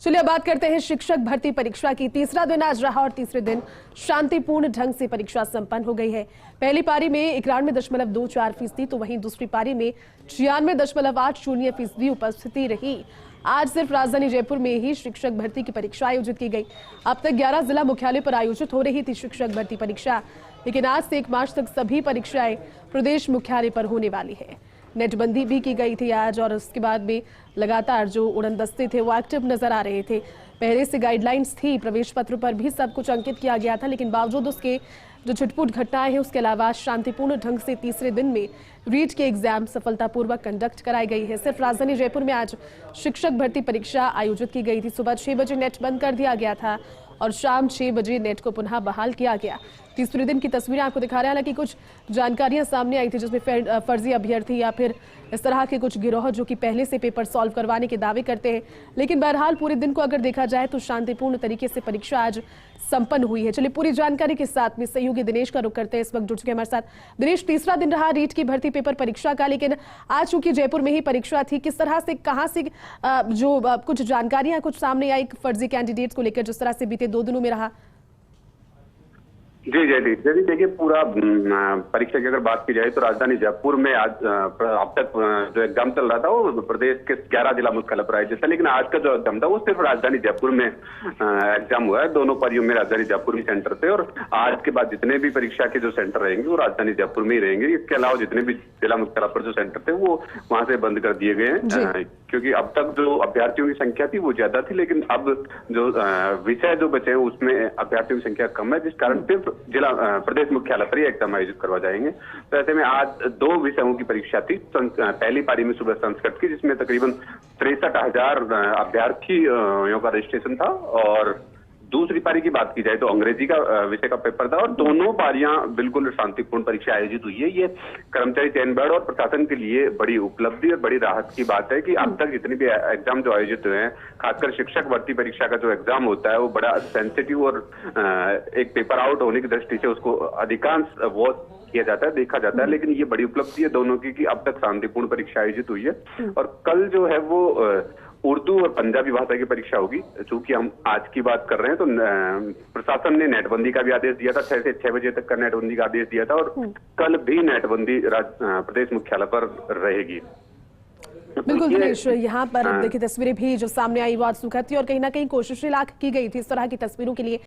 चलिए बात करते हैं शिक्षक भर्ती परीक्षा की। तीसरा दिन आज रहा और तीसरे दिन शांतिपूर्ण ढंग से परीक्षा संपन्न हो गई है। पहली पारी में 91.24% तो वहीं दूसरी पारी में 96.80% उपस्थिति रही। आज सिर्फ राजधानी जयपुर में ही शिक्षक भर्ती की परीक्षा आयोजित की गई। अब तक 11 जिला मुख्यालय पर आयोजित हो रही थी शिक्षक भर्ती परीक्षा, लेकिन आज से 1 मार्च तक सभी परीक्षाएं प्रदेश मुख्यालय पर होने वाली है। नेटबंदी भी की गई थी आज, और उसके बाद भी लगातार जो उड़नदस्ते थे वो एक्टिव नजर आ रहे थे। पहले से गाइडलाइंस थी, प्रवेश पत्र पर भी सब कुछ अंकित किया गया था, लेकिन बावजूद उसके जो छुटपुट घटनाएं हैं उसके अलावा शांतिपूर्ण ढंग से तीसरे दिन में रीट के एग्जाम सफलतापूर्वक कंडक्ट कराई गई है। सिर्फ राजधानी जयपुर में आज शिक्षक भर्ती परीक्षा आयोजित की गई थी। सुबह 6 बजे नेट बंद कर दिया गया था और शाम 6 बजे नेट को पुनः बहाल किया गया। तीसरे दिन की तस्वीरें आपको दिखा रहे हैं। हालांकि कुछ जानकारियां सामने आई थी जिसमें फर्जी अभ्यर्थी या फिर इस तरह के कुछ गिरोह जो कि पहले से पेपर सॉल्व करवाने के दावे करते हैं, लेकिन बहरहाल पूरे दिन को अगर देखा जाए तो शांतिपूर्ण तरीके से परीक्षा आज संपन्न हुई है। चलिए पूरी जानकारी के साथ में सहयोगी दिनेश का रुख करते हैं, इस वक्त जुड़ चुके हमारे साथ। दिनेश, तीसरा दिन रहा रीट की भर्ती पेपर परीक्षा का, लेकिन आज चूंकि जयपुर में ही परीक्षा थी, किस तरह से कहां से जो कुछ जानकारियां कुछ सामने आई फर्जी कैंडिडेट्स को लेकर, जिस तरह से बीते 2 दिनों में रहा? जी जयदीप जी, देखिए पूरा परीक्षा की अगर बात की जाए तो राजधानी जयपुर में आज अब तक जो एग्जाम चल रहा था वो प्रदेश के 11 जिला मुख्यालय पर आयोजित था, लेकिन आज का जो एग्जाम था वो सिर्फ राजधानी जयपुर में एग्जाम हुआ है। दोनों पारियों में राजधानी जयपुर ही सेंटर थे और आज के बाद जितने भी परीक्षा के जो सेंटर रहेंगे वो राजधानी जयपुर में ही रहेंगे। इसके अलावा जितने भी जिला मुख्यालय पर जो सेंटर थे वो वहां से बंद कर दिए गए हैं, क्योंकि अब तक जो अभ्यर्थियों की संख्या थी वो ज्यादा थी, लेकिन अब जो विषय जो बचे हैं उसमें अभ्यर्थियों की संख्या कम है, जिस कारण सिर्फ जिला प्रदेश मुख्यालय पर ही एग्जाम आयोजित करवा जाएंगे। तो ऐसे में आज 2 विषयों की परीक्षा थी। पहली पारी में सुबह संस्कृत की, जिसमें तकरीबन 63,000 अभ्यर्थियों का रजिस्ट्रेशन था, और दूसरी पारी की बात की जाए तो अंग्रेजी का विषय का पेपर था, और दोनों पारियां बिल्कुल शांतिपूर्ण परीक्षा आयोजित हुई है। ये कर्मचारी चयन बोर्ड और प्रशासन के लिए बड़ी उपलब्धि और बड़ी राहत की बात है कि अब तक जितने भी एग्जाम जो आयोजित हुए हैं, खासकर शिक्षक भर्ती परीक्षा का जो एग्जाम होता है वो बड़ा सेंसिटिव और एक पेपर आउट होने की दृष्टि से उसको अधिकांश वो किया जाता है, देखा जाता है, लेकिन ये बड़ी उपलब्धि है दोनों की कि अब तक शांतिपूर्ण परीक्षा आयोजित हुई है। और कल जो है वो उर्दू और पंजाबी भाषा की परीक्षा होगी। चूंकि हम आज की बात कर रहे हैं तो प्रशासन ने नेटबंदी का भी आदेश दिया था, 6 से 6 बजे तक का नेटबंदी का आदेश दिया था, और कल भी नेटबंदी प्रदेश मुख्यालय पर रहेगी। बिल्कुल दिनेश, यहाँ पर देखिए तस्वीरें भी जो सामने आई वो आज सुखद थी और कहीं ना कहीं कोशिशें लाख की गई थी इस तरह की तस्वीरों के लिए।